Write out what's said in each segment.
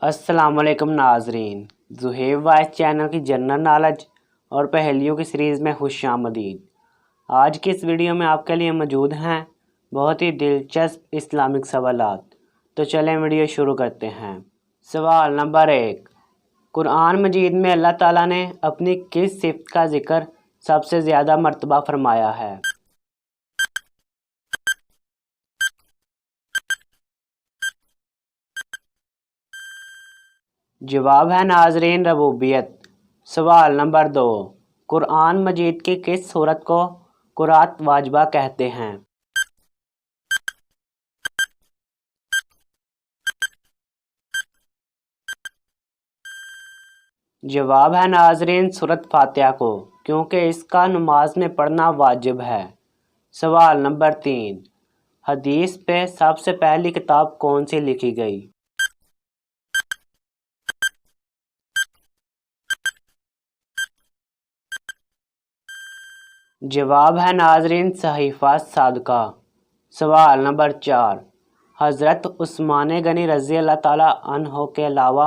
अस्सलाम वालेकुम नाजरीन, ज़ुहैब वाइस चैनल की जनरल नॉलेज और पहेलियों की सीरीज़ में खुशामदीद। आज की इस वीडियो में आपके लिए मौजूद हैं बहुत ही दिलचस्प इस्लामिक सवालात। तो चलें वीडियो शुरू करते हैं। सवाल नंबर 1, कुरान मजीद में अल्लाह ताला ने अपनी किस सिफ़त का ज़िक्र सबसे ज़्यादा मरतबा फरमाया है? जवाब है नाजरीन रबूबियत। सवाल नंबर 2, कुरान मजीद की किस सूरत को कुरात वाजिबा कहते हैं? जवाब है नाजरीन सूरत फातिहा को, क्योंकि इसका नमाज में पढ़ना वाजिब है। सवाल नंबर 3, हदीस पे सबसे पहली किताब कौन सी लिखी गई? जवाब है नाजरीन सहीफ़ा सादका। सवाल नंबर 4, हज़रत उस्मान गनी रज़ी अल्लाह ताला अन्हो के अलावा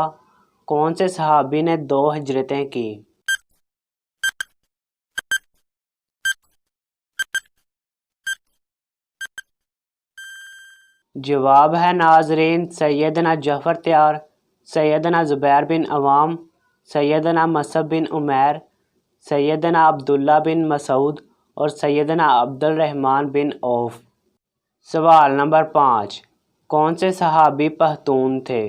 कौन से सहाबी ने 2 हिजरतें की? जवाब है नाजरीन सैयदना जफ़र त्यार, सैयदना ज़ुबैर बिन अवाम, सैयदना मसअब बिन उमैर, सैयदना अब्दुल्ला बिन मसूद और सैयदना अब्दुल रहमान बिन औफ। सवाल नंबर 5, कौन से सहाबी पख्तून थे?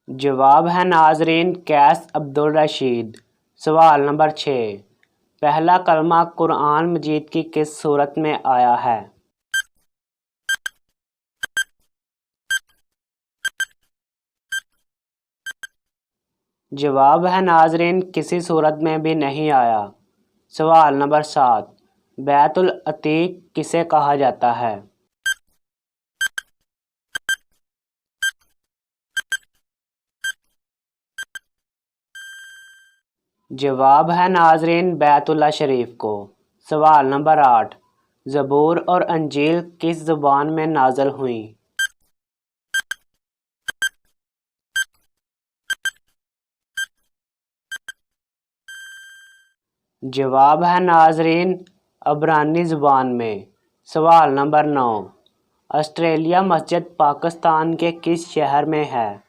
जवाब है नाजरीन कैस अब्दुल रशीद। सवाल नंबर 6, पहला कलमा कुरान मजीद की किस सूरत में आया है? जवाब है नाजरीन किसी सूरत में भी नहीं आया। सवाल नंबर 7, बैतुल अतीक किसे कहा जाता है? जवाब है नाजरीन बैतुल्ला शरीफ को। सवाल नंबर 8, ज़बूर और अंजील किस ज़ुबान में नाज़िल हुई? जवाब है नाजरीन अबरानी ज़ुबान में। सवाल नंबर 9, ऑस्ट्रेलिया मस्जिद पाकिस्तान के किस शहर में है?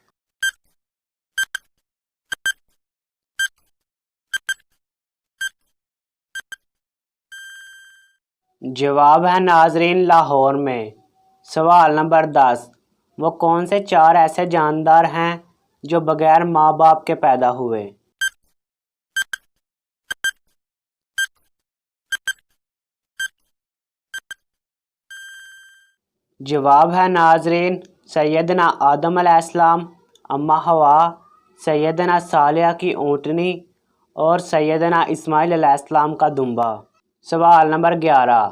जवाब है नाजरीन लाहौर में। सवाल नंबर 10, वो कौन से 4 ऐसे जानदार हैं जो बगैर माँ बाप के पैदा हुए? जवाब है नाजरीन सैयदना आदम अलैहिस्सलाम, अम्मा हवा, सैयदना सालिया की ऊँटनी और सैयदना इस्माइल अलैहिस्सलाम का दुम्बा। सवाल नंबर 11,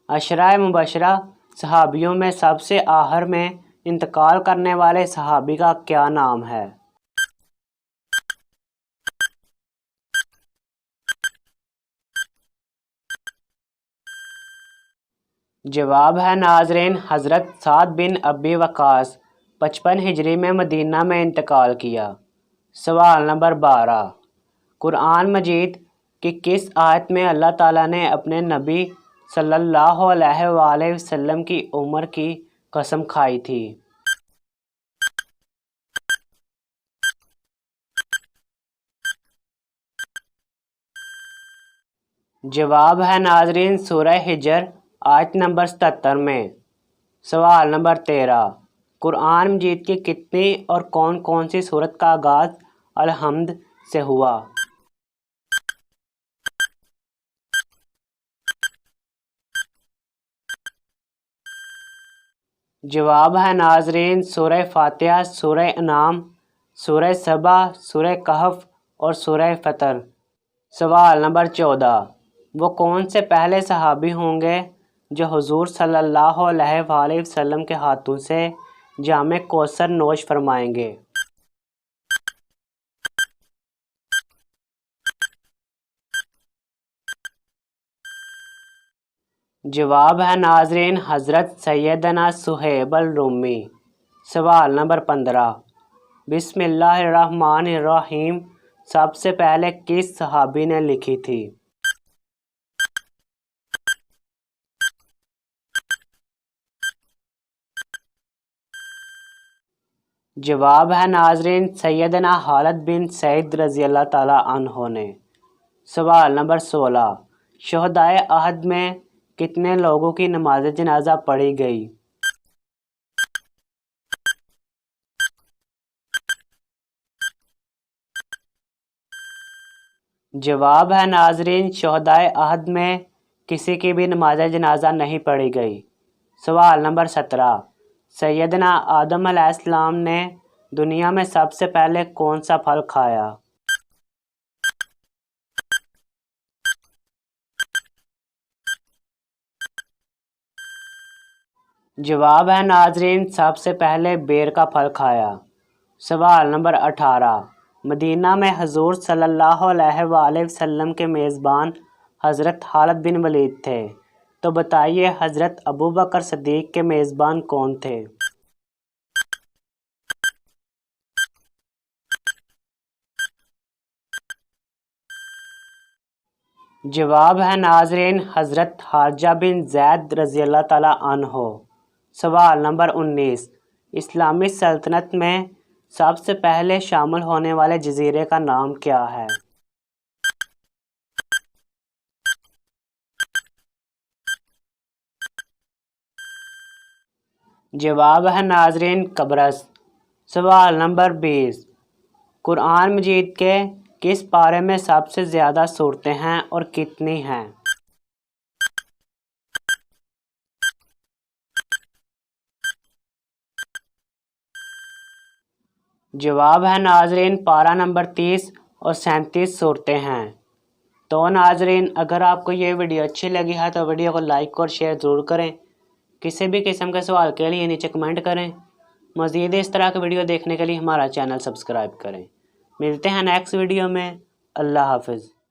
अशरा मुबशरा सहाबियों में सबसे आखिर में इंतकाल करने वाले सहाबी का क्या नाम है? जवाब है नाजरीन हज़रत साद बिन अबी वक़ास 55 हिजरी में मदीना में इंतकाल किया। सवाल नंबर 12, कुरान मजीद की किस आयत में अल्लाह ताला ने अपने नबी सल्लल्लाहु अलैहि वसल्लम की उम्र की कसम खाई थी? जवाब है नाजरीन सूरह हिजर आयत नंबर 77 में। सवाल नंबर 13, कुरान मजीद की कितनी और कौन कौन सी सूरत का आगाज़ अल-हम्द से हुआ? जवाब है नाजरीन सूरह फातिहा, सूरह अनाम, सूरह सबा, सूरह कहफ और सूरह फतर। सवाल नंबर 14, वो कौन से पहले सहाबी होंगे जो हुजूर सल्लल्लाहु अलैहि वसल्लम के हाथों से जामे कौसर नोश फरमाएंगे? जवाब है नाजरीन हज़रत सैयदना सुहैब रूमी। सवाल नंबर 15, बिस्मिल्लाहिर्रहमानिर्रहीम सबसे पहले किस सहाबी ने लिखी थी? जवाब है नाजरीन सैयदना खालिद बिन सईद रज़ी अल्लाह ताला अन्हो ने। सवाल नंबर 16, शुहदाए अहद में कितने लोगों की नमाज जनाजा पढ़ी गई? जवाब है नाजरीन शुहदाए अहद में किसी की भी नमाज जनाजा नहीं पढ़ी गई। सवाल नंबर 17, सैयदना आदम अलैहिस्सलाम ने दुनिया में सबसे पहले कौन सा फल खाया? जवाब है नाजरीन सबसे पहले बेर का फल खाया। सवाल नंबर 18, मदीना में हुजूर सल्लल्लाहु अलैहि वसल्लम के मेज़बान हज़रत खालिद बिन वलीद थे, तो बताइए हज़रत अबू बकर सिद्दीक़ के मेज़बान कौन थे? जवाब है नाजरीन हज़रत खारजा बिन ज़ैद रज़ी अल्लाह ताला अन्हो। सवाल नंबर 19, इस्लामी सल्तनत में सबसे पहले शामिल होने वाले जजीरे का नाम क्या है? जवाब है नाजरीन कब्रस। सवाल नंबर 20, कुरान मजीद के किस पारे में सबसे ज़्यादा सूरतें हैं और कितनी हैं? जवाब है नाजरीन पारा नंबर 30 और 37 सूरतें हैं। तो नाजरीन अगर आपको ये वीडियो अच्छी लगी है तो वीडियो को लाइक और शेयर ज़रूर करें। किसी भी किस्म के सवाल के लिए नीचे कमेंट करें। मज़ीद इस तरह के वीडियो देखने के लिए हमारा चैनल सब्सक्राइब करें। मिलते हैं नेक्स्ट वीडियो में। अल्लाह हाफ़िज़।